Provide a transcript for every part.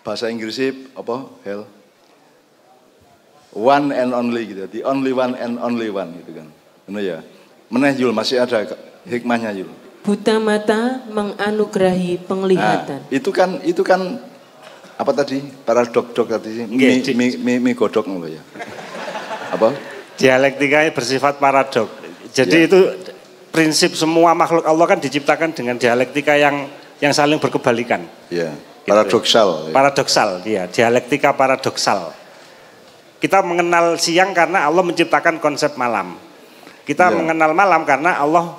bahasa Inggrisnya apa? Hell. One and only gitu. The only one and only one gitu kan. Benar ya. Meneh Yul masih ada hikmahnya Yul. Buta mata menganugerahi penglihatan. Nah, itu kan apa tadi? Paradok tadi sih. Mi godok ngono ya. Apa? Dialektika bersifat paradok. Jadi itu prinsip semua makhluk Allah kan diciptakan dengan dialektika yang saling berkebalikan. Iya. Paradoksal. Gitu. Paradoksal, ya. Dialektika paradoksal. Kita mengenal siang karena Allah menciptakan konsep malam. Kita mengenal malam karena Allah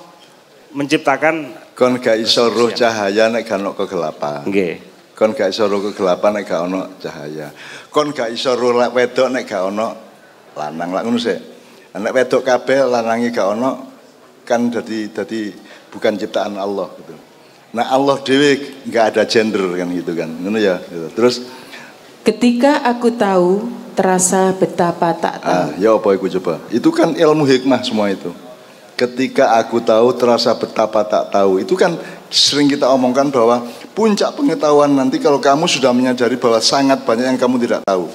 menciptakan kon gak iso roh cahaya nek gak ono kegelapan. Nggih. Kon gak iso roh kegelapan nek gak ono cahaya. Kon gak iso roh wedok nek gak ono lanang. Lak ngono sik. Nek wedok kabeh lanange gak ono kan jadi bukan ciptaan Allah gitu. Nah Allah dhewe enggak ada gender kan gitu kan. Ngono ya gitu. Terus ketika aku tahu terasa betapa tak tahu. Ya apa iku coba? Itu kan ilmu hikmah semua itu. Ketika aku tahu terasa betapa tak tahu. Itu kan sering kita omongkan bahwa puncak pengetahuan nanti kalau kamu sudah menyadari bahwa sangat banyak yang kamu tidak tahu.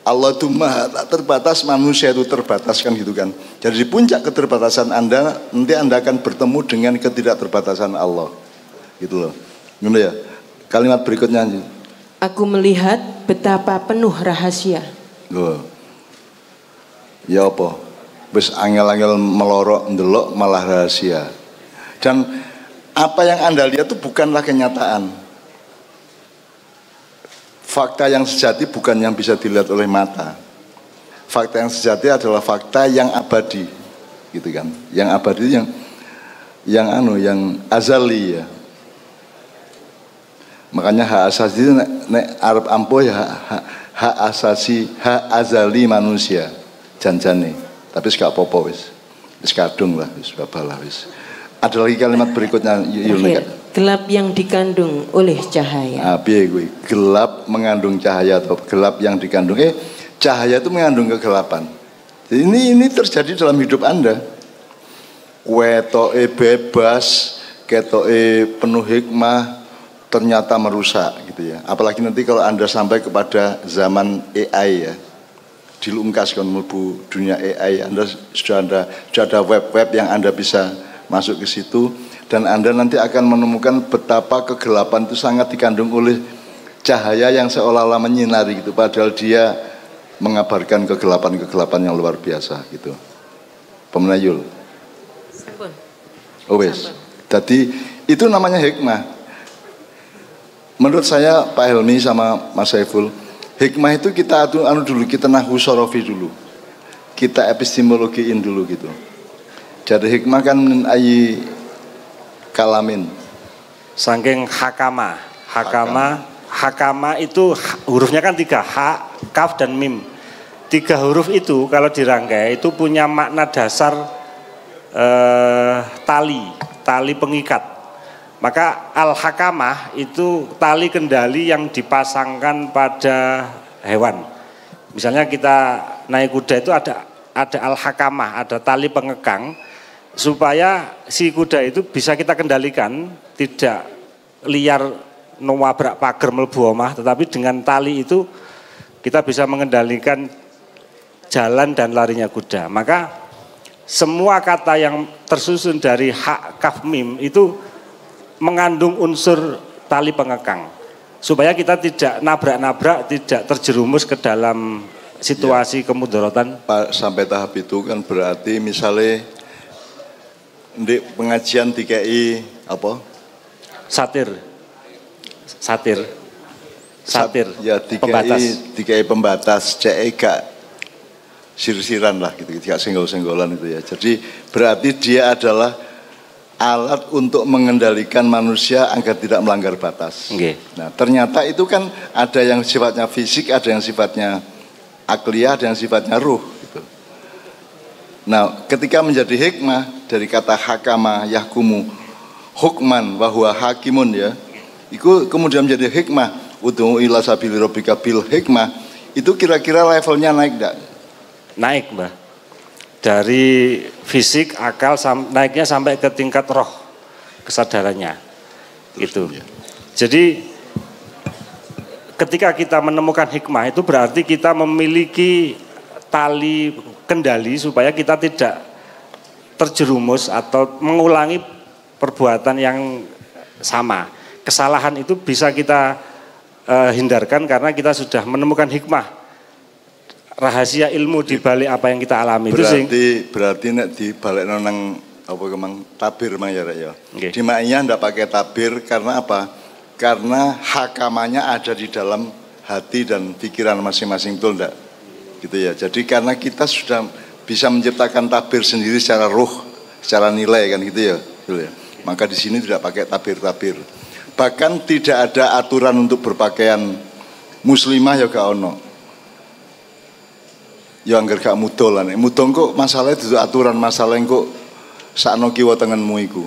Allah itu maha tak terbatas, manusia itu terbatas kan gitu kan. Jadi di puncak keterbatasan Anda, nanti Anda akan bertemu dengan ketidakterbatasan Allah. Gitu loh. Ngono ya. Kalimat berikutnya. Aku melihat betapa penuh rahasia. Loh. Ya apa? Wis angel-angel melorok ndelok malah rahasia. Dan apa yang Anda lihat itu bukanlah kenyataan. Fakta yang sejati bukan yang bisa dilihat oleh mata. Fakta yang sejati adalah fakta yang abadi, gitu kan? Yang abadi yang azali ya. Makanya hak asasi nek Arab ampuh ya hak asasi, hak azali manusia janjane. Tapi gak apa-apa wis kadung lah wis babalah wis. Ada lagi kalimat berikutnya Yul. Gelap yang dikandung oleh cahaya. Piye kuwi? Gelap mengandung cahaya atau gelap yang dikandung cahaya itu mengandung kegelapan. Jadi ini terjadi dalam hidup Anda. Wetoke bebas, ketoke penuh hikmah, ternyata merusak gitu ya. Apalagi nanti kalau Anda sampai kepada zaman AI ya. Dilungkas kan mlebu dunia AI, Anda sudah ada web-web yang Anda bisa masuk ke situ dan Anda nanti akan menemukan betapa kegelapan itu sangat dikandung oleh cahaya yang seolah-olah menyinari gitu, padahal dia mengabarkan kegelapan-kegelapan yang luar biasa gitu. Pemenayul. Oh wes. Jadi itu namanya hikmah. Menurut saya Pak Helmi sama Mas Saiful, hikmah itu kita dulu, kita nahwu sorofi dulu, kita epistemologiin dulu gitu. Jadi hikmah kan min ayi kalamin, saking hakama itu hurufnya kan 3, ha, kaf dan mim. 3 huruf itu kalau dirangkai itu punya makna dasar tali pengikat. Maka al-hakamah itu tali kendali yang dipasangkan pada hewan. Misalnya kita naik kuda itu ada al-hakamah, ada tali pengekang supaya si kuda itu bisa kita kendalikan, tidak liar nowabrak pager mlebu omah, tetapi dengan tali itu kita bisa mengendalikan jalan dan larinya kuda. Maka semua kata yang tersusun dari ha, kaf, mim itu mengandung unsur tali pengekang supaya kita tidak nabrak-nabrak, tidak terjerumus ke dalam situasi kemudaratan. Pak, sampai tahap itu kan berarti misalnya di pengajian DKI apa? Satir. Ya DKI pembatas CE gak sir-siran lah gitu, gak senggol-senggolan itu ya. Jadi berarti dia adalah alat untuk mengendalikan manusia agar tidak melanggar batas. Okay. Nah, ternyata itu kan ada yang sifatnya fisik, ada yang sifatnya akliyah, ada yang sifatnya ruh. Gitu. Nah, ketika menjadi hikmah dari kata hakama yahkumu hukman wahwa hakimun ya, itu kemudian menjadi hikmah. Ud'u ila sabili rabbika bil hikmah. Itu kira-kira levelnya naik enggak? Naik, Mbah. Dari fisik, akal naiknya sampai ke tingkat roh kesadarannya. Itu. Jadi ketika kita menemukan hikmah itu berarti kita memiliki tali kendali supaya kita tidak terjerumus atau mengulangi perbuatan yang sama. Kesalahan itu bisa kita hindarkan karena kita sudah menemukan hikmah, rahasia ilmu di balik apa yang kita alami. Berarti nek di balik nang apa kemang tabir mang ya Rek ya. Okay. Di maknya ndak pakai tabir karena apa? Karena hakamanya ada di dalam hati dan pikiran masing-masing, betul enggak? Gitu ya. Jadi karena kita sudah bisa menciptakan tabir sendiri secara ruh, secara nilai kan gitu ya. Betul ya. Maka di sini tidak pakai tabir-tabir. Bahkan tidak ada aturan untuk berpakaian muslimah ya gak ono. Ya anggar gak mudol lan. Mudol kok masalahnya itu aturan, masalah kok sakno kiwa tengenmu iku.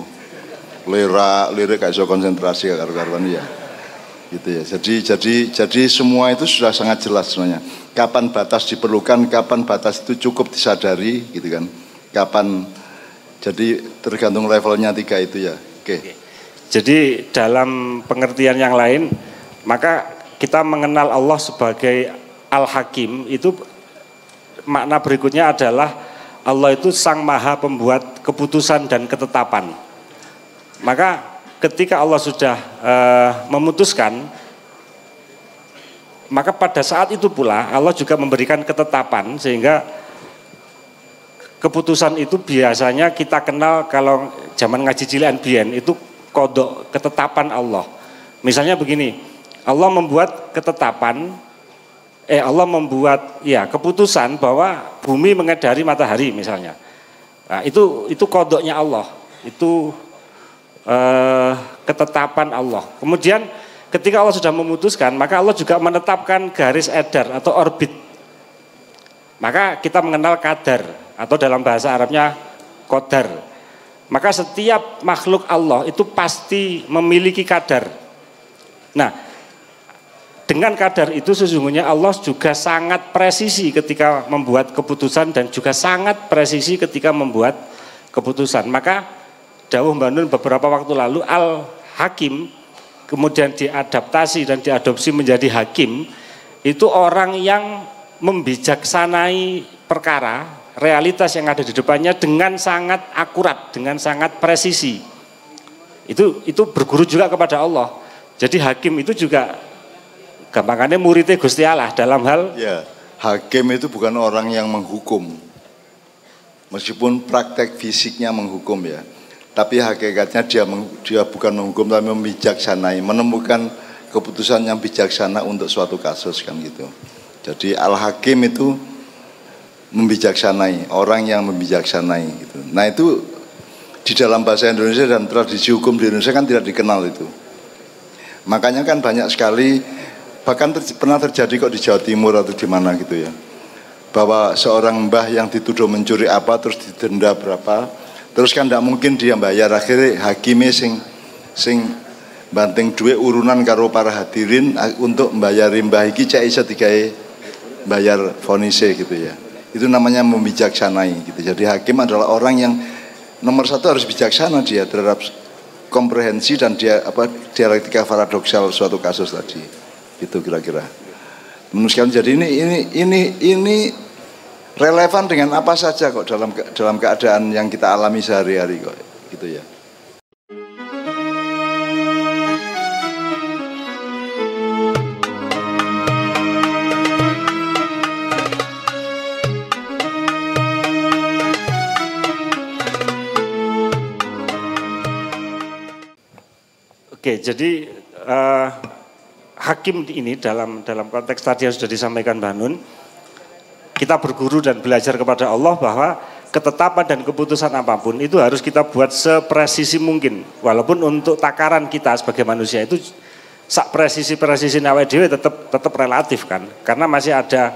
Lirik gak iso konsentrasi karo-karuan ya. Gitu ya. Jadi semua itu sudah sangat jelas sebenarnya. Kapan batas diperlukan, kapan batas itu cukup disadari gitu kan. Kapan, jadi tergantung levelnya 3 itu ya. Oke. Jadi dalam pengertian yang lain, maka kita mengenal Allah sebagai Al-Hakim itu makna berikutnya adalah Allah itu Sang Maha Pembuat keputusan dan ketetapan. Maka ketika Allah sudah memutuskan, maka pada saat itu pula Allah juga memberikan ketetapan sehingga keputusan itu biasanya kita kenal kalau zaman ngaji cilik biyen itu kodok ketetapan Allah. Misalnya begini, Allah membuat ketetapan, Allah membuat ya keputusan bahwa bumi mengedari matahari misalnya. Nah, itu kodoknya Allah, itu ketetapan Allah. Kemudian ketika Allah sudah memutuskan, maka Allah juga menetapkan garis edar atau orbit. Maka kita mengenal kadar atau dalam bahasa Arabnya qadar. Maka setiap makhluk Allah itu pasti memiliki kadar. Nah, dengan kadar itu sesungguhnya Allah juga sangat presisi ketika membuat keputusan dan juga sangat presisi ketika membuat keputusan. Maka dawuh Mbah Nun beberapa waktu lalu Al-Hakim kemudian diadaptasi dan diadopsi menjadi hakim, itu orang yang membijaksanai perkara, realitas yang ada di depannya dengan sangat akurat, dengan sangat presisi. Itu berguru juga kepada Allah. Jadi hakim itu juga gampangannya muridnya Gusti Allah dalam hal ya, hakim itu bukan orang yang menghukum. Meskipun praktek fisiknya menghukum ya. Tapi hakikatnya dia bukan menghukum tapi membijaksanai, menemukan keputusan yang bijaksana untuk suatu kasus kan gitu. Jadi Al-Hakim itu membijaksanai, orang yang membijaksanai gitu. Nah itu di dalam bahasa Indonesia dan tradisi hukum di Indonesia kan tidak dikenal itu. Makanya kan banyak sekali, bahkan pernah terjadi kok di Jawa Timur atau di mana gitu ya, bahwa seorang mbah yang dituduh mencuri apa terus didenda berapa, terus kan tidak mungkin dia bayar, akhirnya hakimnya sing banting duit urunan karo para hadirin untuk membayari mbah iki cek iso digawe bayar vonise gitu ya. Itu namanya membijaksanai gitu. Jadi hakim adalah orang yang nomor satu harus bijaksana dia terhadap komprehensi dan dialektika paradoksal suatu kasus tadi. Itu kira-kira. Menurut sekalian, jadi ini relevan dengan apa saja kok dalam keadaan yang kita alami sehari-hari kok gitu ya. Oke, jadi hakim ini dalam konteks tadi yang sudah disampaikan Mbah Nun, kita berguru dan belajar kepada Allah bahwa ketetapan dan keputusan apapun itu harus kita buat sepresisi mungkin. Walaupun untuk takaran kita sebagai manusia itu sak presisi awake dhewe tetap relatif kan, karena masih ada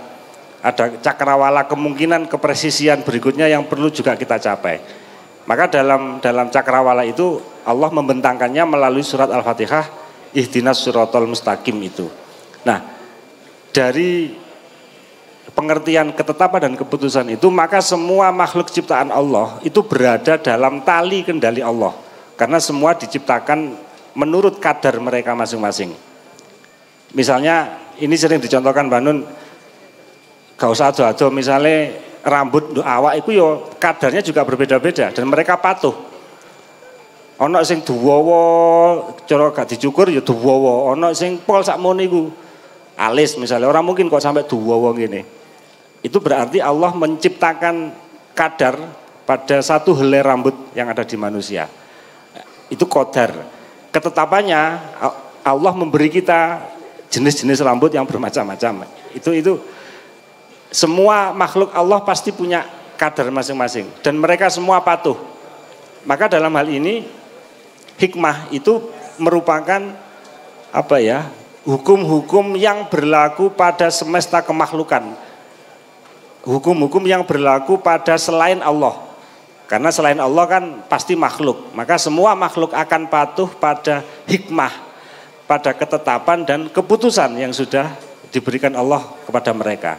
cakrawala kemungkinan kepresisian berikutnya yang perlu juga kita capai. Maka dalam cakrawala itu Allah membentangkannya melalui surat Al-Fatihah, ihdinas siratal mustaqim itu. Nah, dari pengertian ketetapan dan keputusan itu, maka semua makhluk ciptaan Allah itu berada dalam tali kendali Allah. Karena semua diciptakan menurut kadar mereka masing-masing. Misalnya ini sering dicontohkan Mbak Nun, gak usah ado-ado misalnya rambut awak itu yo kadarnya juga berbeda-beda dan mereka patuh. Ono sing duwowo cara gak dicukur ya duwowo, ono sing pol sakmono iku alis misalnya, orang mungkin kok sampai duwowo ngene. Itu berarti Allah menciptakan kadar pada satu helai rambut yang ada di manusia. Itu qadar. Ketetapannya Allah memberi kita jenis-jenis rambut yang bermacam-macam. Itu semua makhluk Allah pasti punya kadar masing-masing dan mereka semua patuh. Maka dalam hal ini hikmah itu merupakan apa ya? Hukum-hukum yang berlaku pada semesta kemaklukan. Hukum-hukum yang berlaku pada selain Allah. Karena selain Allah kan pasti makhluk. Maka semua makhluk akan patuh pada hikmah, pada ketetapan dan keputusan yang sudah diberikan Allah kepada mereka.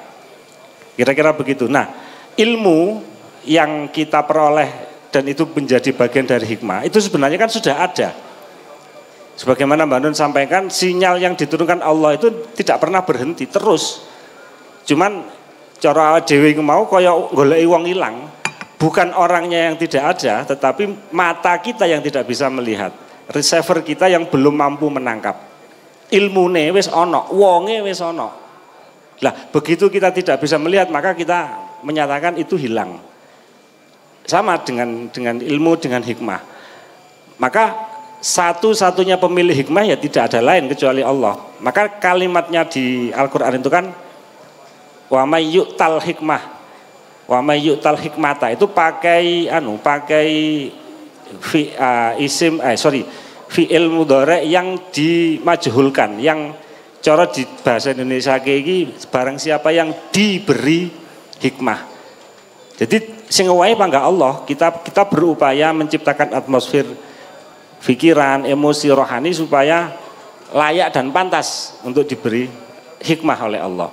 Kira-kira begitu. Nah, ilmu yang kita peroleh dan itu menjadi bagian dari hikmah, itu sebenarnya kan sudah ada. Sebagaimana Mbak Nun sampaikan, sinyal yang diturunkan Allah itu tidak pernah berhenti, terus. Cuman cara dhewe mau kaya goleki wong ilang. Bukan orangnya yang tidak ada, tetapi mata kita yang tidak bisa melihat. Receiver kita yang belum mampu menangkap. Ilmune wis ana, wonge wis ana. Lah, begitu kita tidak bisa melihat, maka kita menyatakan itu hilang. Sama dengan ilmu, dengan hikmah. Maka satu-satunya pemilik hikmah ya tidak ada lain kecuali Allah. Maka kalimatnya di Al-Qur'an itu kan wa may yu'tal hikmah wa may yu'tal hikmata, itu pakai fi'il mudhari yang dimajhulkan, yang cara di bahasa Indonesia iki barang siapa yang diberi hikmah. Jadi sing wae pangga Allah, kita berupaya menciptakan atmosfer pikiran, emosi, rohani supaya layak dan pantas untuk diberi hikmah oleh Allah.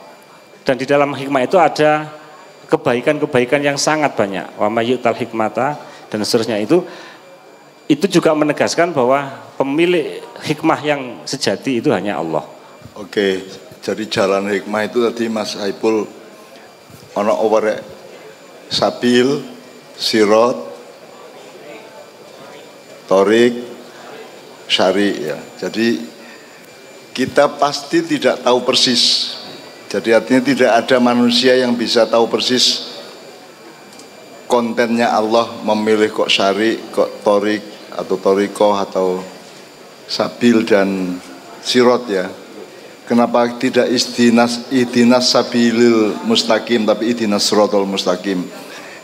Dan di dalam hikmah itu ada kebaikan-kebaikan yang sangat banyak. Wa may yu'tal hikmata dan seterusnya itu juga menegaskan bahwa pemilik hikmah yang sejati itu hanya Allah. Oke, jadi jalan hikmah itu tadi Mas Haipul ana owerek sabil, sirot, torik, syari ya. Jadi kita pasti tidak tahu persis. Jadi artinya tidak ada manusia yang bisa tahu persis kontennya Allah memilih kok syari, kok torik atau torikoh atau sabil dan sirot ya. Kenapa tidak ihdinas sabilil mustaqim tapi ihdinas siratal mustaqim?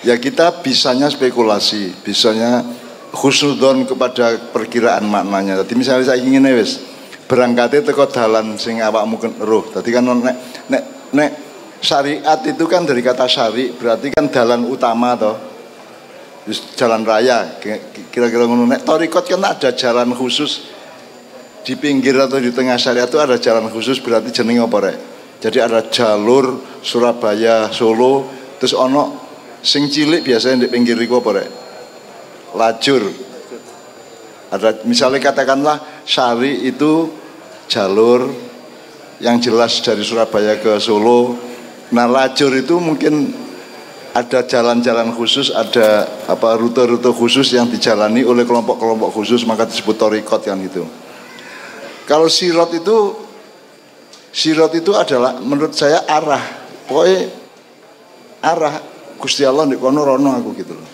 Ya kita bisanya spekulasi, bisanya khusnudon kepada perkiraan maknanya. Jadi misalnya saya ingin wis berangkatnya teko dalan sing awakmu roh. Tadi kan nek syariat itu kan dari kata syari berarti kan dalan utama toh. Jalan raya kira-kira ngono. Nek torikot kan ada jalan khusus di pinggir atau di tengah syariat itu ada jalan khusus berarti jenenge apa rek? Jadi ada jalur Surabaya Solo terus ono sing cilik biasanya di pinggir iku apa rek? Lajur. Ada misalnya katakanlah syari itu jalur yang jelas dari Surabaya ke Solo. Nah, lajur itu mungkin ada jalan-jalan khusus, ada rute-rute khusus yang dijalani oleh kelompok-kelompok khusus, maka disebut torikot kan itu. Kalau sirot itu adalah menurut saya arah. Pokoknya arah Gusti Allah ndek kono rono aku gitu loh.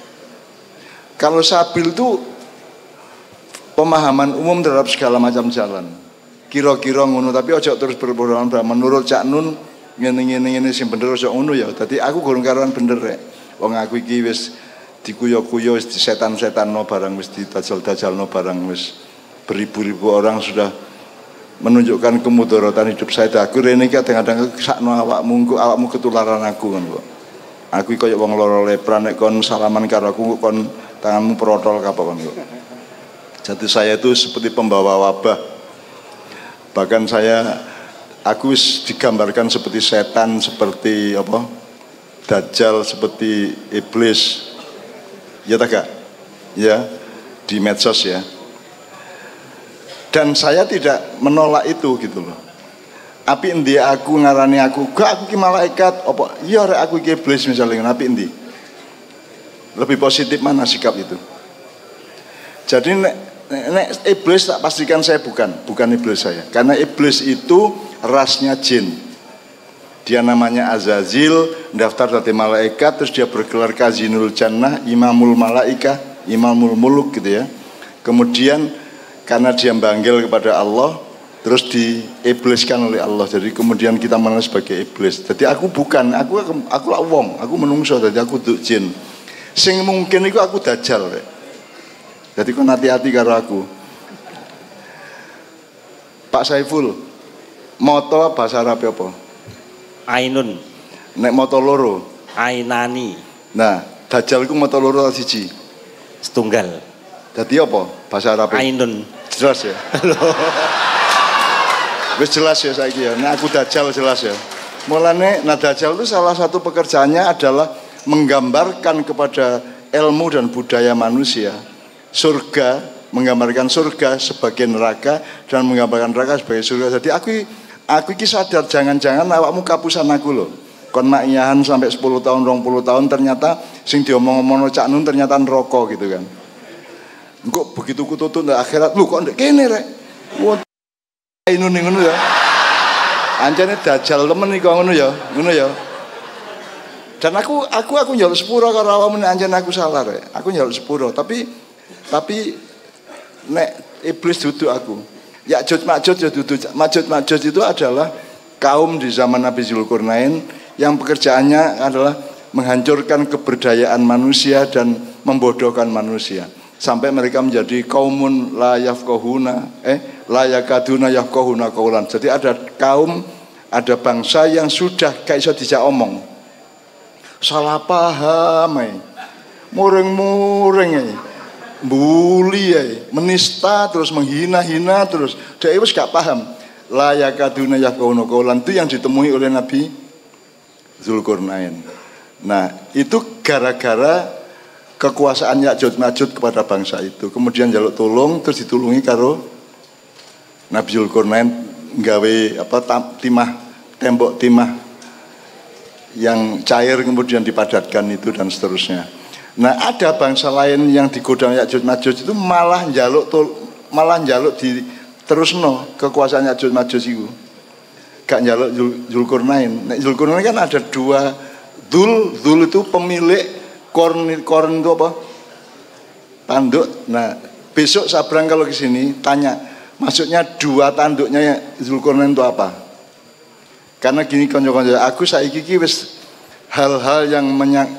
Kalau sabil itu pemahaman umum terhadap segala macam jalan. Kira-kira ngono, tapi ojo terus berbohong. Menurut Cak Nun ngene sing bener ojo ngono ya. Dadi aku gorong karuan bener rek. Wong aku iki wis dikuyo-kuyo, wis disetan-setanno barang, wis didajal-dajalno barang, wis beribu-ribu orang sudah menunjukkan kemudaratan hidup saya. Aku rene iki kadang-kadang sakno awakmu ketularan aku kan kok. Aku iki koyo wong lara lepra, nek kon salaman karo aku kon tanganmu protol kapan kok. Jadi saya itu seperti pembawa wabah. Bahkan aku digambarkan seperti setan, seperti Dajjal, seperti iblis. Ya tak Kak? Ya, di medsos ya. Dan saya tidak menolak itu gitu loh. Api endi aku ngarani aku? Gak, aku ki malaikat. Apa? Iya rek aku ki iblis misalnya. Api endi? Lebih positif mana sikap itu? Jadi nek iblis tak pastikan saya bukan iblis saya. Karena iblis itu rasnya jin. Dia namanya Azazil, daftar dari malaikat, terus dia bergelar Kazinul Jannah, Imamul Malaika, Imamul Muluk gitu ya. Kemudian karena dia banggil kepada Allah, terus diibliskan oleh Allah. Jadi kemudian kita mengenal sebagai iblis. Jadi aku bukan, aku lah wong, aku menungso, jadi aku duk jin. Sing mungkin itu aku dajjal. Jadi kon hati-hati karo aku. Pak Saiful, moto bahasa Arab apa? Ainun. Nek moto loro. Ainani. Nah, dajjal iku moto loro atau siji? Setunggal. Jadi apa bahasa Arab? Ainun. Jelas ya? Wis jelas ya saiki ya. Nah aku dajjal jelas ya. Mulane nah dajjal itu salah satu pekerjaannya adalah menggambarkan kepada ilmu dan budaya manusia surga, menggambarkan surga sebagai neraka dan menggambarkan neraka sebagai surga. Jadi aku iki sadar jangan-jangan awakmu kapusan aku loh. Kon makiyahan sampai 10 tahun, 20 tahun ternyata sing diomong-omongno Cak Nun ternyata neraka gitu kan. Kok begitu kututut ndak akhirat lu kok ndek kene rek. Wah ngono ngono ya. Anjane dajal temen iki ngono ya, ngono ya. Dan aku njaluk sepuro karo awakmu nek anjen aku salah rek. Aku njaluk sepuro, tapi nek iblis duduk aku. Ya'juj Ma'juj ya duduk. Ma'juj itu adalah kaum di zaman Nabi Zulkarnain yang pekerjaannya adalah menghancurkan keberdayaan manusia dan membodohkan manusia. Sampai mereka menjadi kaumun la yafqahuna la yakaduna yafqahuna qaulan. Jadi ada kaum, ada bangsa yang sudah gak iso dijak omong. Salah paham muring-muring bully menista terus menghina-hina terus. Dia wis gak paham. La yakaduna yafqahuna qaulan itu yang ditemui oleh Nabi Zulkarnain. Nah, itu gara-gara kekuasaan Ya'juj Ma'juj kepada bangsa itu. Kemudian jaluk tolong terus ditulungi karo Nabi Zulkarnain nggawe tembok timah yang cair kemudian dipadatkan itu dan seterusnya. Nah, ada bangsa lain yang digoda Ya'juj Ma'juj itu malah njaluk di terusno kekuasaan Ya'juj Ma'juj itu. Gak njaluk Zulkarnain. Nek Zulkarnain kan ada dua Dzul itu pemilik korn itu apa? Tanduk. Nah, besok Sabrang kalau ke sini tanya, maksudnya dua tanduknya Zulkarnain itu apa? Karena gini konco-konco, aku saiki iki wis hal-hal yang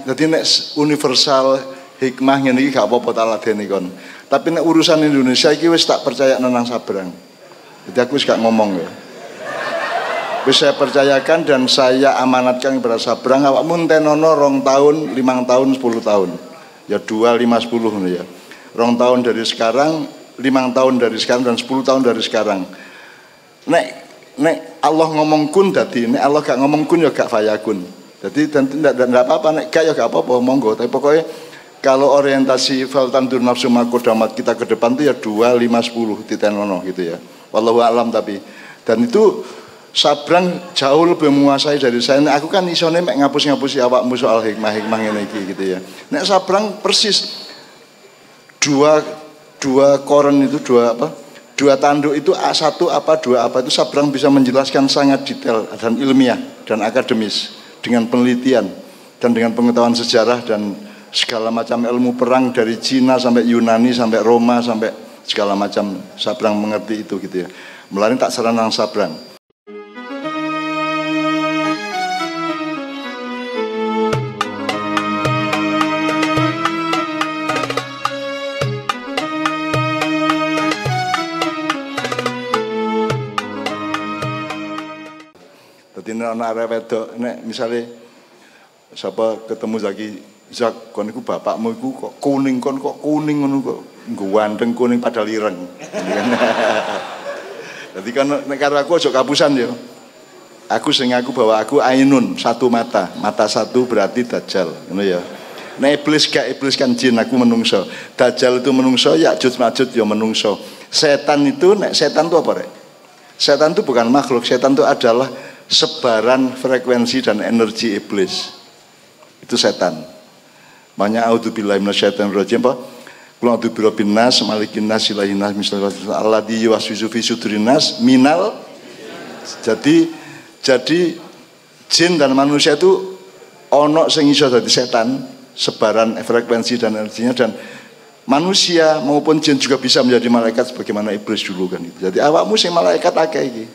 jadi nek universal hikmah ngene iki gak apa-apa tak ladeni kon. Tapi nek urusan Indonesia iki wis tak percaya nang Sabrang. Jadi aku wis gak ngomong ya. Wis saya percayakan dan saya amanatkan kepada Sabrang awakmu entenono 2 tahun, 5 tahun, 10 tahun. Ya 2, 5, 10 ngono ya. 2 tahun dari sekarang, 5 tahun dari sekarang dan 10 tahun dari sekarang. Nek Allah ngomong kun dadi, nek Allah gak ngomong kun ya gak fayakun. Jadi tentu ndak apa-apa, nek gak ya gak apa-apa monggo. Tapi pokoknya kalau orientasi faltandur nafsu makodamat kita ke depan itu ya 2, 5, 10 ditenono gitu ya. Wallahu a'lam tapi. Dan itu Sabrang jauh lebih menguasai dari saya. Nek aku kan isone mek ngapus-ngapusi awakmu soal hikmah-hikmah ngene iki gitu ya. Nek Sabrang persis dua koren itu dua tanduk itu satu apa dua apa itu Sabrang bisa menjelaskan sangat detail dan ilmiah dan akademis dengan penelitian dan dengan pengetahuan sejarah dan segala macam ilmu perang dari Cina sampai Yunani sampai Roma sampai segala macam Sabrang mengerti itu gitu ya. Mulane tak seranang Sabrang. Anak arek wedok nek misale sapa ketemu Zak kon iku bapakmu iku kok kuning ngono kok ganteng kuning padahal ireng. Jadi kan nek karo aku aja kapusan ya. Aku sing ngaku bahwa aku ainun, satu mata satu berarti dajjal ngono ya. Nek iblis kan jin, aku menungso. Dajjal itu menungso, Ya'juj Ma'juj ya menungso. Setan itu nek setan itu apa rek? Setan itu bukan makhluk, setan itu adalah sebaran frekuensi dan energi iblis. Itu setan. Makanya a'udzubillahi minasyaitonirrajim apa? Qul a'udzu birabbin nas, malikin nas, ilahin nas, alladzi yuwaswisu fi sudurin nas minal. Jadi jin dan manusia itu ono sing iso dadi setan, sebaran frekuensi dan energinya, dan manusia maupun jin juga bisa menjadi malaikat sebagaimana iblis dulu kan itu. Jadi awakmu sing malaikat akeh iki.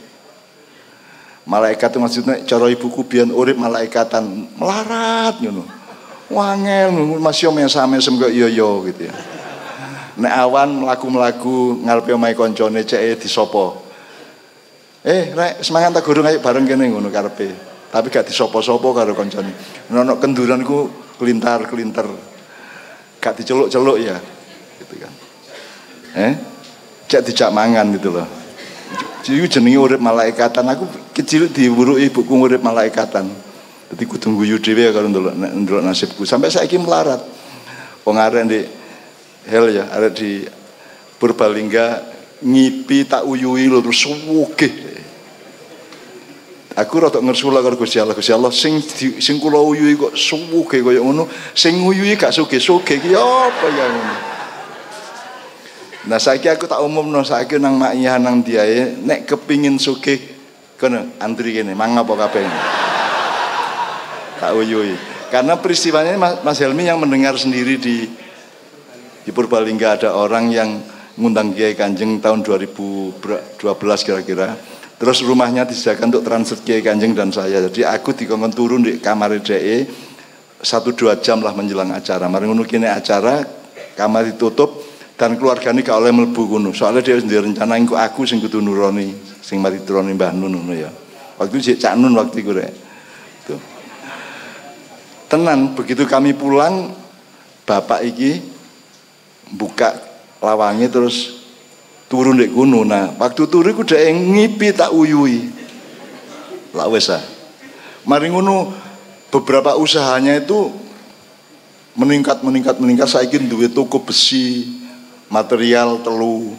Malaikat itu maksudnya cara ibuku biyen urip malaikatan melarat ngono. Wangel masih mesam-mesem kok iya gitu ya. Nek awan mlaku-mlaku ngarepe omahe koncone ceke disopo. Rek semangat tak gurung ayo bareng kene ngono karepe. Tapi gak disopo-sopo karo koncone. Ono kenduranku kelintar-kelinter. Gak diceluk-celuk ya. Gitu kan. Cek dijak mangan gitu loh. Jadi jenenge urip malaikatan. Aku kecil diwuruki ibuku urip malaikatan. Jadi kudu guyu dhewe karo ndelok nasibku. Sampai saiki melarat. Wong arek ndek hell ya, arek di Purbalingga ngipi tak uyui lho terus sugih. Aku rada ngersula karo Gusti Allah sing kula uyui kok sugih kaya ngono, sing nguyui gak sugih-sugih iki apa ya ngono. Nah saiki aku tak umumno saiki nang makyah nang diae nek kepingin sugih kono antri kene mang apa kabeh. Tak uyui. Karena peristiwanya Mas Helmi yang mendengar sendiri di Purbalingga ada orang yang ngundang Kiai Kanjeng tahun 2012 kira-kira. Terus rumahnya disediakan untuk transit Kiai Kanjeng dan saya. Jadi aku dikongkon turun di kamar DE 1-2 jam lah menjelang acara. Mari ngono kene acara, kamar ditutup dan keluargane gak oleh mlebu kono. Soalnya dia sendiri rencana engko aku sing kudu nuroni, sing mari turuni Mbah Nun ngono ya. Waktu itu Cak Nun waktu iku rek. Tuh. Tenan begitu kami pulang bapak iki buka lawangnya terus turun dek gunung. Nah waktu turun aku udah ngipi tak uyui lah wes mari ngono beberapa usahanya itu meningkat saiki duwe toko besi material telu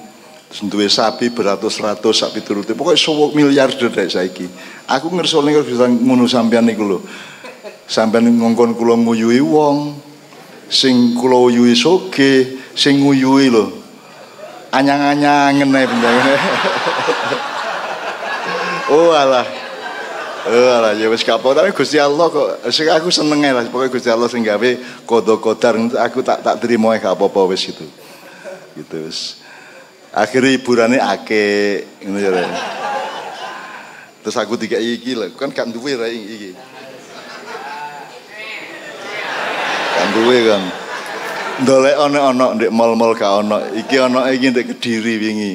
terus duwe sapi beratus-ratus sapi turute pokoknya 1 miliar dek saiki aku ngersone bisa ngono sampean niku lho sampean ngongkon kula nguyui wong sing kula uyui soge sing nguyui lho anyang-anyangen ae benjane. Oh alah ya wis kapok tapi Gusti Allah kok sing aku seneng ae lah pokoke Gusti Allah sing gawe kodho-kodar aku tak trimo ae gak apa-apa wis gitu. Gitu wis. Akhire hiburane akeh ngono ya. Terus aku dikai iki lho kan gak duwe ra iki. Kan duwe kan. Ndolek ono ndek mall-mall gak ono. Iki ono iki ndek Kediri wingi.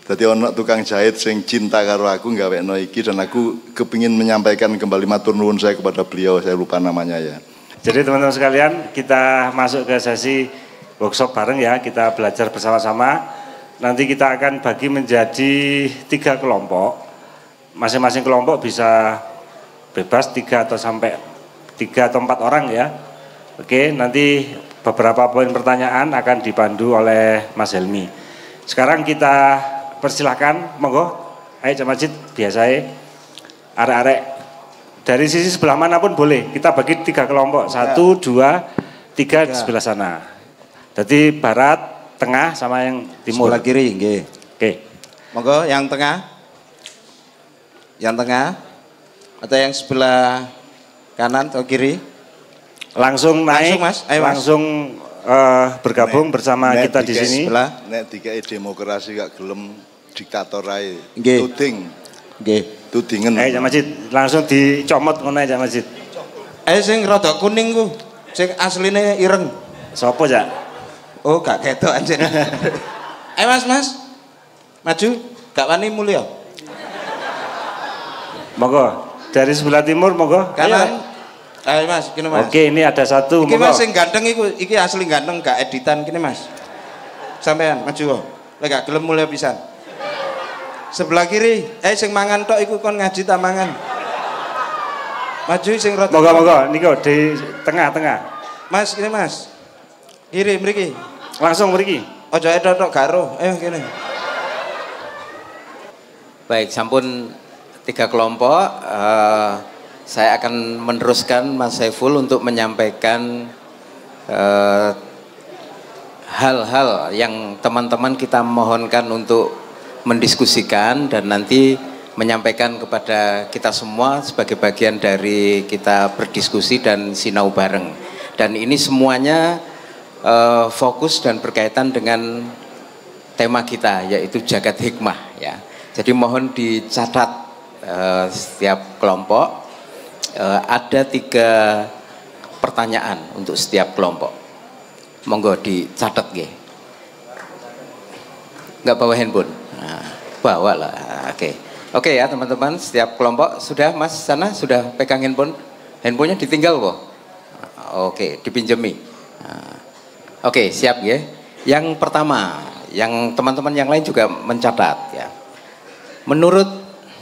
Dadi ono tukang jahit sing cinta karo aku gawekno iki dan aku kepingin menyampaikan kembali matur nuwun saya kepada beliau, saya lupa namanya ya. Jadi teman-teman sekalian, kita masuk ke sesi workshop bareng ya, kita belajar bersama-sama. Nanti kita akan bagi menjadi 3 kelompok. Masing-masing kelompok bisa bebas 3 atau 4 orang ya. Oke, nanti beberapa poin pertanyaan akan dipandu oleh Mas Helmi. Sekarang kita persilahkan, monggo, ayo Cak Majid, biasanya arek-arek dari sisi sebelah manapun boleh. Kita bagi 3 kelompok, 1, 2, 3 di sebelah sana. Jadi barat, tengah, sama yang timur. Sebelah kiri, nggih. Oke. Monggo, yang tengah. Yang tengah. Atau yang sebelah kanan atau kiri? Langsung naik, Mas. Ayo, Mas. langsung bergabung bersama kita di sini. Nek dikai demokrasi gak gelem diktator ae. Nggih. Tuding. Nggih. Tudingen. Ayo Cak Majid, langsung dicomot ngono ae Cak Majid. Sing rada kuning ku, sing asline ireng. Sopo Cak? Oh, gak ketok anjir. Ayo Mas. Maju, gak wani mulya. Monggo, dari sebelah timur monggo. Kanan. Ayo Mas, kene Mas. Oke, ini ada satu. Iki monggo. Mas sing ganteng iku, iki asli ganteng gak editan kene Mas. Sampean maju. Lek gak gelem mulya pisan. Sebelah kiri, sing mangan tok iku kon ngaji ta mangan. Maju sing rada. Monggo, niku di tengah-tengah. Mas, ini Mas. Kiri mriki. Langsung mriki. Aja tok garo. Ayo kene. Baik, sampun 3 kelompok. Saya akan meneruskan Mas Saiful untuk menyampaikan hal-hal yang teman-teman kita mohonkan untuk mendiskusikan dan nanti menyampaikan kepada kita semua sebagai bagian dari kita berdiskusi dan sinau bareng. Dan ini semuanya fokus dan berkaitan dengan tema kita, yaitu jagat hikmah ya. Jadi mohon dicatat setiap kelompok ada 3 pertanyaan untuk setiap kelompok. Monggo dicatat nggih. Enggak bawa handphone? Nah, bawa lah. Oke ya teman-teman, setiap kelompok sudah Mas sana sudah pegang handphone. Handphonenya ditinggal kok. Oke, dipinjemi. Oke, siap ya. Yang pertama, yang teman-teman yang lain juga mencatat ya. Menurut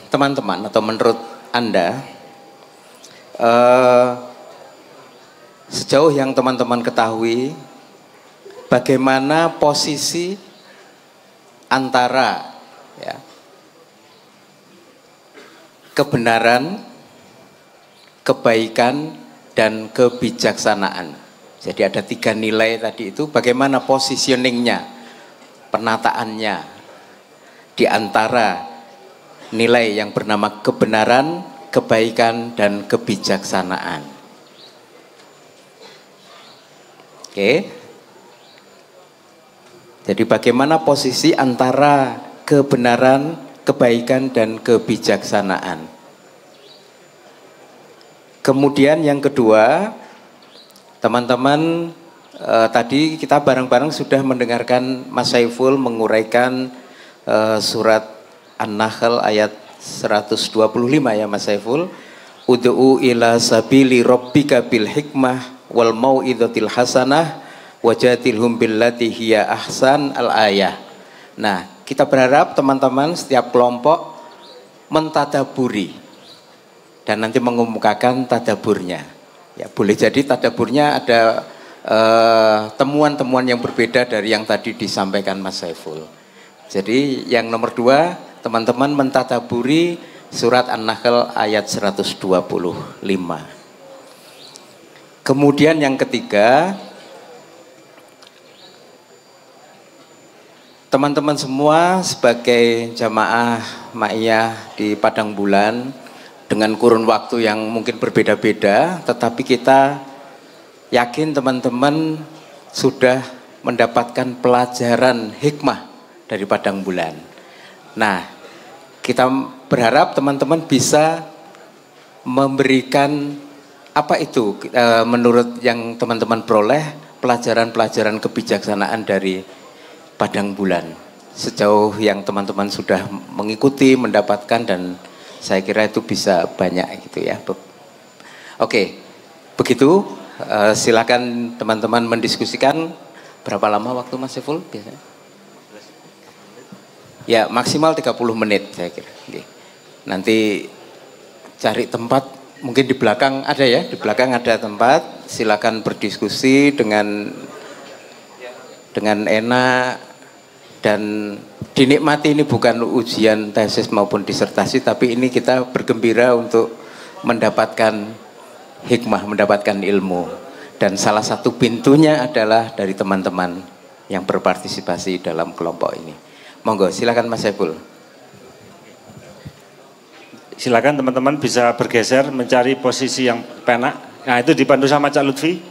teman-teman atau menurut Anda, sejauh yang teman-teman ketahui, bagaimana posisi antara ya, kebenaran, kebaikan, dan kebijaksanaan. Jadi ada 3 nilai tadi itu, bagaimana positioningnya, penataannya di antara nilai yang bernama kebenaran, kebaikan, dan kebijaksanaan. Oke. Jadi bagaimana posisi antara kebenaran, kebaikan, dan kebijaksanaan. Kemudian yang kedua, teman-teman tadi kita bareng-bareng sudah mendengarkan Mas Saiful menguraikan surat An-Nahl ayat 125 ya Mas Saiful. Ud'u ila sabili rabbika bil hikmah wal mau'izatil hasanah wajadilhum billati hiya ahsan al-ayah. Nah, kita berharap teman-teman setiap kelompok mentadaburi dan nanti mengemukakan tadaburnya. Ya, boleh jadi tadaburnya ada temuan-temuan yang berbeda dari yang tadi disampaikan Mas Saiful. Jadi yang nomor 2, teman-teman mentadaburi surat An-Nahl ayat 125. Kemudian yang ketiga, teman-teman semua sebagai jamaah ma'iyah di Padang Bulan dengan kurun waktu yang mungkin berbeda-beda, tetapi kita yakin teman-teman sudah mendapatkan pelajaran hikmah dari Padang Bulan. Nah, kita berharap teman-teman bisa memberikan apa itu menurut yang teman-teman peroleh pelajaran-pelajaran kebijaksanaan dari Padang Bulan. Sejauh yang teman-teman sudah mengikuti, mendapatkan, dan saya kira itu bisa banyak gitu ya. Oke, begitu. Silakan teman-teman mendiskusikan. Berapa lama waktu Mas Saiful biasanya? Ya maksimal 30 menit saya kira. Nanti cari tempat, mungkin di belakang ada ya, di belakang ada tempat. Silakan berdiskusi dengan enak dan dinikmati. Ini bukan ujian tesis maupun disertasi, tapi ini kita bergembira untuk mendapatkan hikmah, mendapatkan ilmu. Dan salah satu pintunya adalah dari teman-teman yang berpartisipasi dalam kelompok ini. Monggo, silakan Mas Saiful. Silakan teman-teman bisa bergeser mencari posisi yang penak. Nah, itu dipandu sama Cak Lutfi.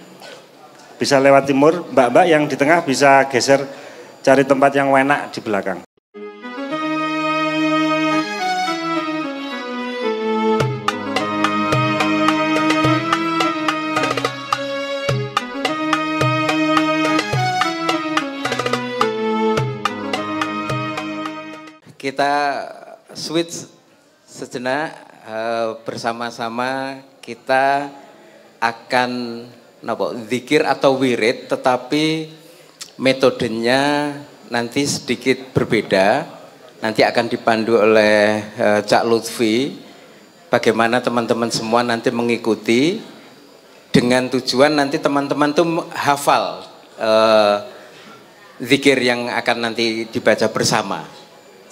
Bisa lewat timur, mbak-mbak yang di tengah bisa geser cari tempat yang enak di belakang. Kita switch sejenak, bersama-sama kita akan zikir atau wirid, tetapi metodenya nanti sedikit berbeda. Nanti akan dipandu oleh Cak Lutfi. Bagaimana teman-teman semua nanti mengikuti dengan tujuan nanti teman-teman tuh hafal zikir yang akan nanti dibaca bersama.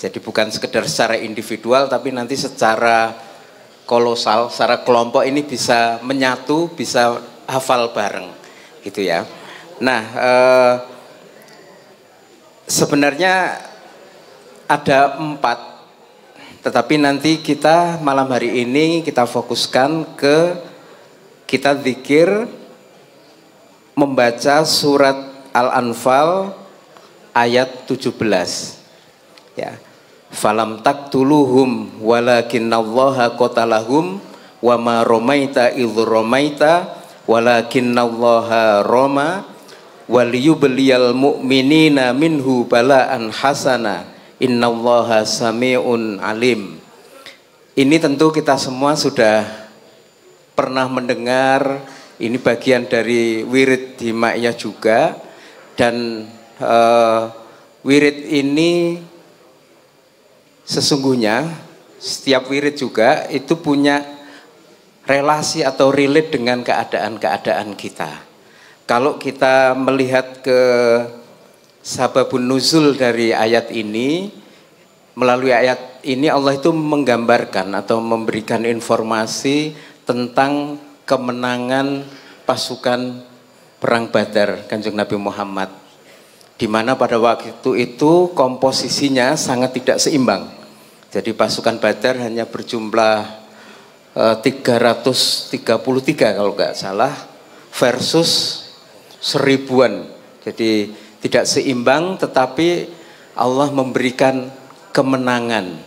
Jadi bukan sekedar secara individual, tapi nanti secara kolosal, secara kelompok ini bisa menyatu, bisa hafal bareng, gitu ya. Nah, sebenarnya ada 4, tetapi nanti kita malam hari ini kita fokuskan ke kita zikir membaca surat Al-Anfal ayat 17. Ya. Falam taqtuluhum walakinnallaha qatalahum wa ma ramaita idh ramaita walakinnallaha rama waliyubliyal mu'minina minhu bala'an hasana innallaha sami'un alim. Ini tentu kita semua sudah pernah mendengar, ini bagian dari wirid di Ma'iyah juga, dan wirid ini sesungguhnya setiap wirid juga itu punya relasi atau relate dengan keadaan-keadaan kita. Kalau kita melihat ke sababun nuzul dari ayat ini, melalui ayat ini Allah itu menggambarkan atau memberikan informasi tentang kemenangan pasukan perang Badar Kanjeng Nabi Muhammad, di mana pada waktu itu komposisinya sangat tidak seimbang. Jadi pasukan Badar hanya berjumlah 333 kalau nggak salah versus 1000-an. Jadi tidak seimbang, tetapi Allah memberikan kemenangan.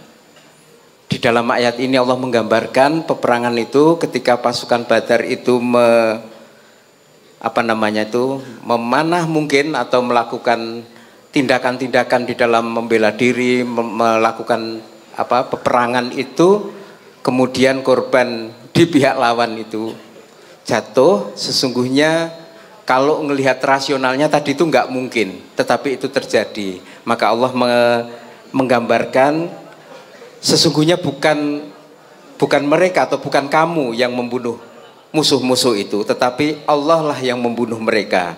Di dalam ayat ini Allah menggambarkan peperangan itu ketika pasukan Badar itu memanah mungkin atau melakukan tindakan-tindakan di dalam membela diri, melakukan peperangan itu, kemudian korban di pihak lawan itu jatuh. Sesungguhnya kalau melihat rasionalnya tadi itu nggak mungkin, tetapi itu terjadi. Maka Allah menggambarkan sesungguhnya bukan mereka atau bukan kamu yang membunuh musuh-musuh itu, tetapi Allah lah yang membunuh mereka.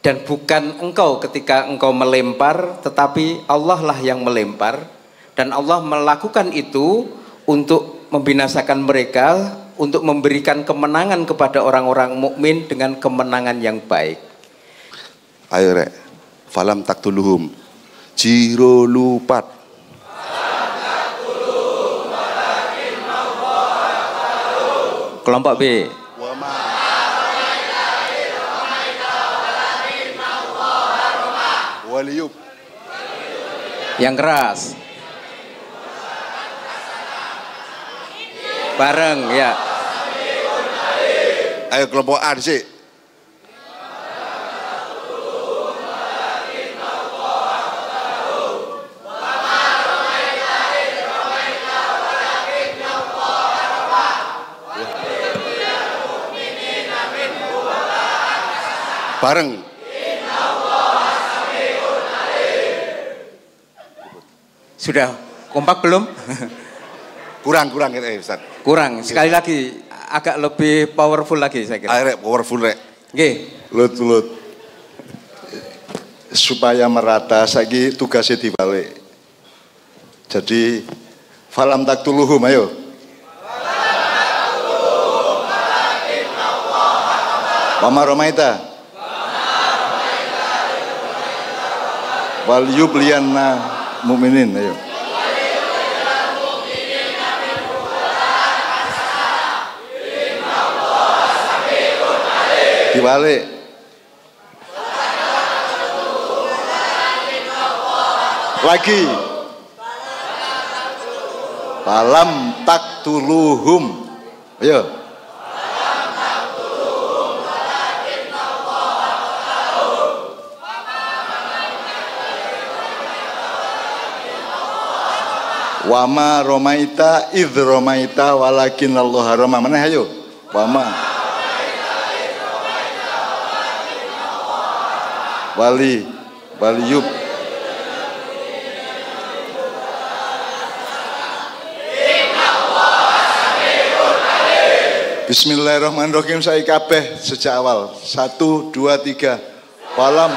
Dan bukan engkau ketika engkau melempar, tetapi Allah lah yang melempar. Dan Allah melakukan itu untuk membinasakan mereka, untuk memberikan kemenangan kepada orang-orang mukmin dengan kemenangan yang baik. Ayo rek, falam taqtuluhum, jiro lupat. Kelompok B. Waliyub. Yang keras. Bareng ya. Ayo kelompok A sih. Bareng. Sudah kompak belum? Kurang Ustaz. Kurang. Sekali lagi agak lebih powerful lagi saya kira. Ayo rek, powerful rek. Nggih. Lut. Supaya merata saiki tugasnya dibalik. Jadi falam taqtuluhum, ayo. Wama romaita. Wal yubliyanna mu'minin, ayo. Dibalik. Lagi. Falam taqtuluhum. Ayo. Wama romaita idh romaita walakinnallaha rama. Mana ayo? Wama waliyub. Bismillahirrahmanirrahim. Saya kabeh sejak awal. 1, 2, 3. Falam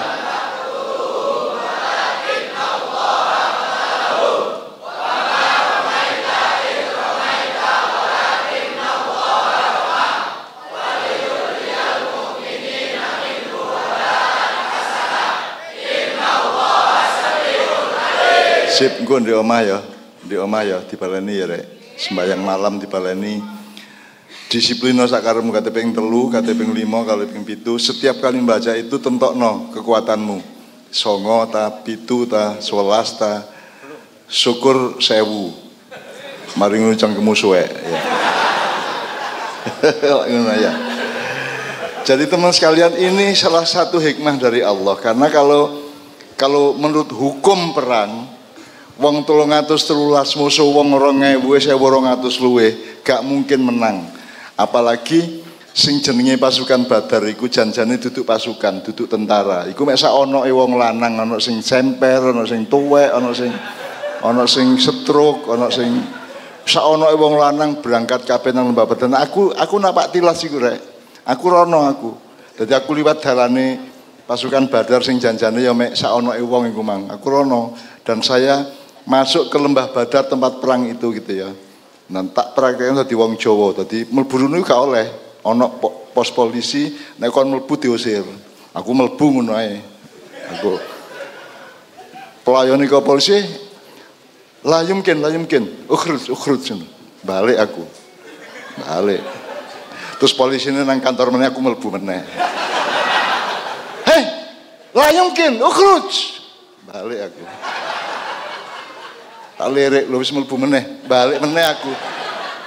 Sip, engko ndek omah ya. Ndek omah ya dibaleni ya rek. Sembayang malam dibaleni. Disiplino sakaremu kate ping 3, kate ping 5, kate ping 7. Setiap kali membaca itu tentokno kekuatanmu. 9 ta, 7 ta, 11 ta. Syukur 1000. Mari ngono cangkemmu suwek ya. Ngono ya. Jadi teman sekalian, ini salah satu hikmah dari Allah. Karena kalau menurut hukum perang, wong 313 musuh wong 2000 1200 luwih gak mungkin menang. Apalagi sing jenenge pasukan Badar iku janjane duduk pasukan, duduk tentara. Iku mek sak onoke wong lanang, ana sing semper, ana sing tuwek, ana sing stroke, ana sing sak onoke wong lanang berangkat kabeh nang lembah Badar. Aku napak tilas iku rek. Aku rono aku. Dadi aku liwat dalane pasukan Badar sing janjane ya mek sak onoke wong iku mang. Aku rono dan saya masuk ke lembah Badar tempat perang itu gitu ya. Nah tak prakteknya dadi wong Jawa, dadi mlebu niku gak oleh. Ana pos polisi nek kon mlebu diusir. Aku mlebu ngono ae. Aku pelayane ke polisi la yumkin. Ukhruj. Balik aku. Balik. Terus polisi ini nang kantor meneh aku mlebu meneh. Hei, la yumkin, ukhruj. Balik aku. Tak lirik lho wis mlebu meneh, balik meneh aku.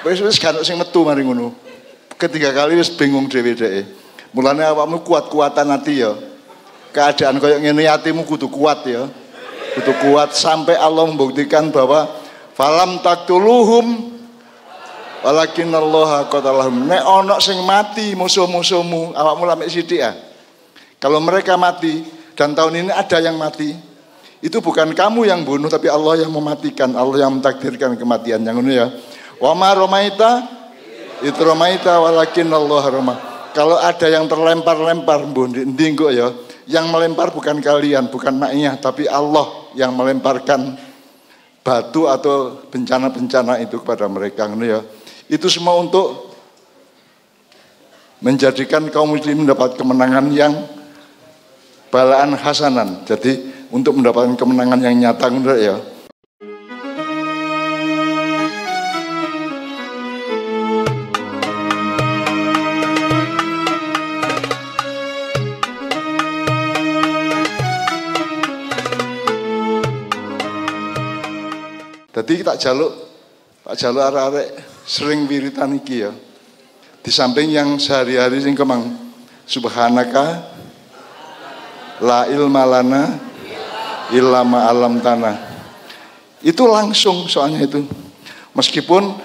Wis gak sing metu mari ngono. Ketiga kali wis bingung dhewe dheke. Mulane awakmu kuat-kuatan ati ya. Keadaan koyo ngene atimu kudu kuat ya. Kudu kuat sampai Allah membuktikan bahwa falam taqtuluhum walakinallaha qatalahum. Nek ana sing mati musuh-musuhmu, awakmu lamek sithik ya. Kalau mereka mati dan tahun ini ada yang mati, itu bukan kamu yang bunuh tapi Allah yang mematikan, Allah yang mentakdirkan kematian yang ini ya. Wa ma romaita itu romaita walakinallaha roma. Kalau ada yang terlempar-lempar ndi kok ya, yang melempar bukan kalian, bukan maknya, tapi Allah yang melemparkan batu atau bencana-bencana itu kepada mereka ini ya. Itu semua untuk menjadikan kaum muslimin mendapat kemenangan yang balaan hasanan. Jadi untuk mendapatkan kemenangan yang nyata ya. Jadi tak jaluk arek-arek sering wiritan iki ya. Di samping yang sehari-hari sing kemang subhanaka la ilma lana illa ma alam tanah. Itu langsung soalnya itu. Meskipun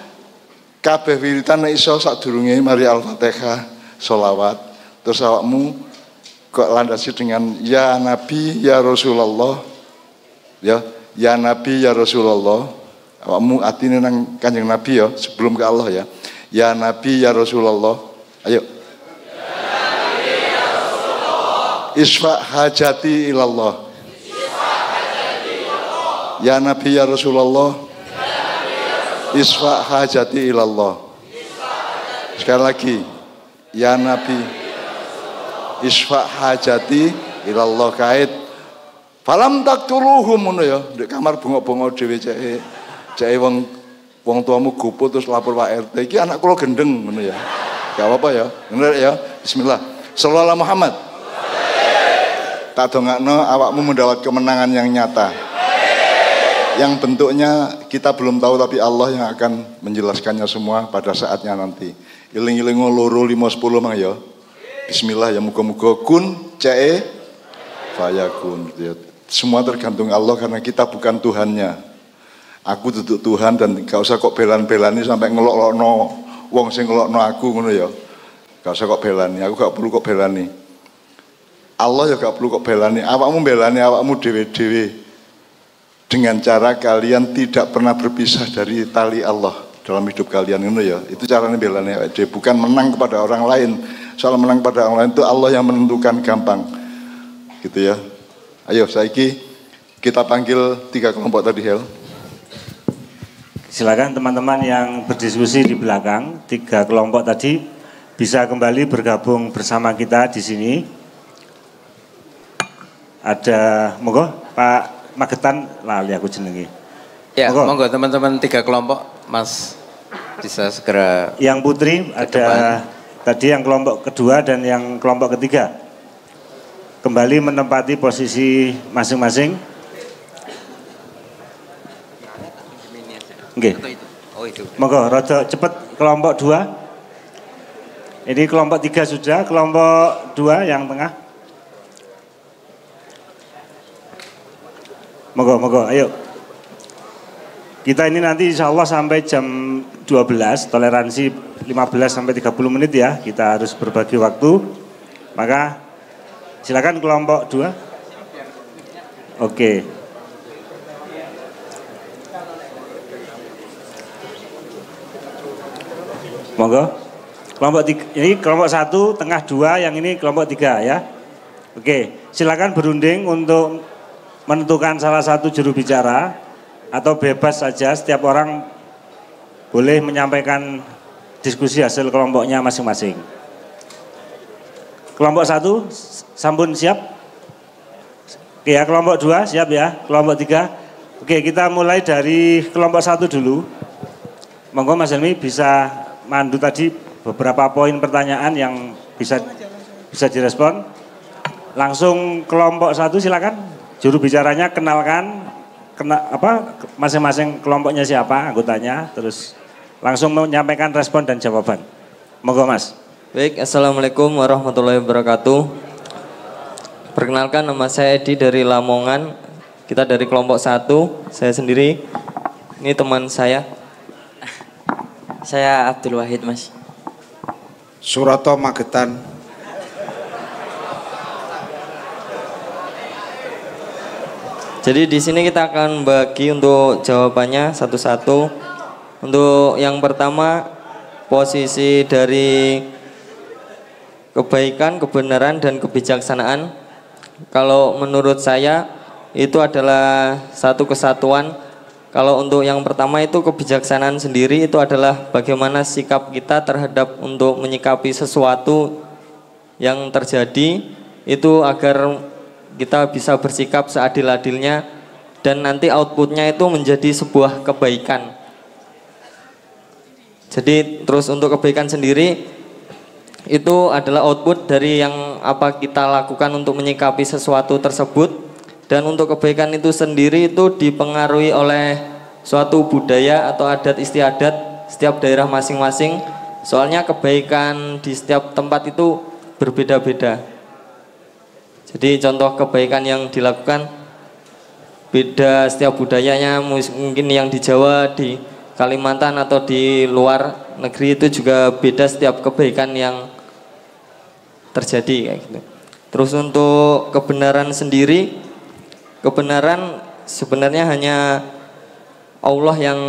kabeh wiritan nek iso sadurunge mari Al-Fatihah, sholawat, terus awakmu kok landasi dengan ya Nabi ya Rasulullah. Ya Nabi ya Rasulullah. Awakmu atine nang Kanjeng Nabi ya sebelum ke Allah ya. Ya Nabi ya Rasulullah. Ayo. Isfa hajati ilallah. Ya Nabi ya Rasulullah. Isfa hajati ilallah. Sekali lagi. Ya Nabi. Isfa hajati ilallah kait. Falam taqtuluhum ngono ya. Ndek kamar bengok-bengok dhewe cek wong tuamu gopo terus lapor Pak RT. Iki anak kula gendeng ngono ya. Gak apa-apa ya. Bener ya. Bismillah. Sallallahu Muhammad. Tak dongakno awakmu mendapat kemenangan yang nyata. Yang bentuknya kita belum tahu tapi Allah yang akan menjelaskannya semua pada saatnya nanti. Iling-iling loro 5 10 mang ya. Bismillah ya muga-muga kun cee fayakun. Semua tergantung Allah karena kita bukan Tuhannya. Aku duduk Tuhan dan gak usah kok belan-belani sampai ngelok-lokno wong sing ngelokno aku ngono ya. Gak usah kok belani, aku gak perlu kok belani. Allah ya gak perlu kok belani, awakmu belani awakmu dhewe-dhewe dengan cara kalian tidak pernah berpisah dari tali Allah dalam hidup kalian ngono ya. Itu caranya belani awake dhewe, bukan menang kepada orang lain. Soal menang kepada orang lain itu Allah yang menentukan gampang. Gitu ya. Ayo saiki kita panggil 3 kelompok tadi Hel. Silakan teman-teman yang berdiskusi di belakang, 3 kelompok tadi bisa kembali bergabung bersama kita di sini. Ada monggo Pak Magetan lali aku jenenge. Ya, monggo teman-teman 3 kelompok, Mas bisa segera. Yang putri ada depan. tadi yang kelompok kedua dan yang kelompok ketiga. Kembali menempati posisi masing-masing. Oke. Oh itu. Monggo rada cepet kelompok 2. Ini kelompok 3 sudah, kelompok 2 yang tengah. Monggo, ayo. Kita ini nanti insya Allah sampai jam 12, toleransi 15 sampai 30 menit ya. Kita harus berbagi waktu. Maka silakan kelompok 2. Oke. Monggo. Kelompok 3, ini kelompok 1, tengah 2, yang ini kelompok 3 ya. Oke, silakan berunding untuk menentukan salah satu juru bicara atau bebas saja, setiap orang boleh menyampaikan diskusi hasil kelompoknya masing-masing. Kelompok 1, sampun siap? Oke ya, kelompok 2 siap ya, kelompok 3. Oke, kita mulai dari kelompok 1 dulu. Monggo Mas Helmi bisa mandu tadi beberapa poin pertanyaan yang bisa direspon. Langsung kelompok 1 silakan. Juru bicaranya kenalkan masing-masing kelompoknya siapa, anggotanya, terus langsung menyampaikan respon dan jawaban. Monggo Mas. Baik, Assalamualaikum warahmatullahi wabarakatuh. Perkenalkan, nama saya Edi dari Lamongan. Kita dari kelompok 1, saya sendiri. Ini teman saya. Saya Abdul Wahid, Mas. Surato Magetan. Jadi di sini kita akan bagi untuk jawabannya satu-satu. Untuk yang pertama, posisi dari kebaikan, kebenaran, dan kebijaksanaan. Kalau menurut saya itu adalah satu kesatuan. Kalau untuk yang pertama itu kebijaksanaan sendiri itu adalah bagaimana sikap kita terhadap untuk menyikapi sesuatu yang terjadi itu agar kita bisa bersikap seadil-adilnya dan nanti outputnya itu menjadi sebuah kebaikan. Jadi terus untuk kebaikan sendiri itu adalah output dari yang apa kita lakukan untuk menyikapi sesuatu tersebut. Dan untuk kebaikan itu sendiri itu dipengaruhi oleh suatu budaya atau adat istiadat setiap daerah masing-masing. Soalnya kebaikan di setiap tempat itu berbeda-beda. Jadi contoh kebaikan yang dilakukan beda setiap budayanya. Mungkin yang di Jawa, di Kalimantan atau di luar negeri itu juga beda setiap kebaikan yang terjadi kayak gitu. Terus untuk kebenaran sendiri, kebenaran sebenarnya hanya Allah yang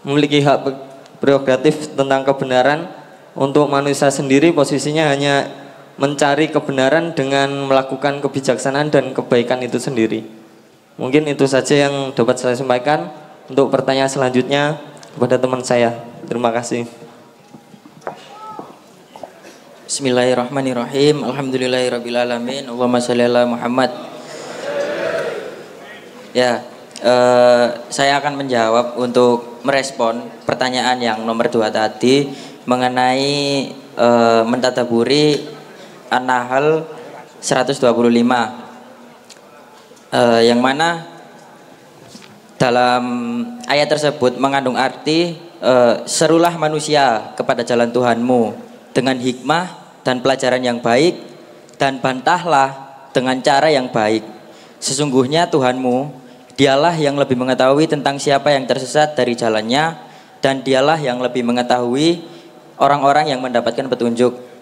memiliki hak prerogatif tentang kebenaran. Untuk manusia sendiri posisinya hanya mencari kebenaran dengan melakukan kebijaksanaan dan kebaikan itu sendiri. Mungkin itu saja yang dapat saya sampaikan. Untuk pertanyaan selanjutnya kepada teman saya. Terima kasih. Bismillahirrahmanirrahim. Alhamdulillahirrabbilalamin. Allahumma sholli ala Muhammad. Ya, saya akan menjawab untuk merespon pertanyaan yang nomor 2 tadi mengenai mentadaburi An-Nahl 125, yang mana dalam ayat tersebut mengandung arti serulah manusia kepada jalan Tuhanmu dengan hikmah dan pelajaran yang baik dan bantahlah dengan cara yang baik. Sesungguhnya Tuhanmu, Dialah yang lebih mengetahui tentang siapa yang tersesat dari jalannya, dan Dialah yang lebih mengetahui orang-orang yang mendapatkan petunjuk.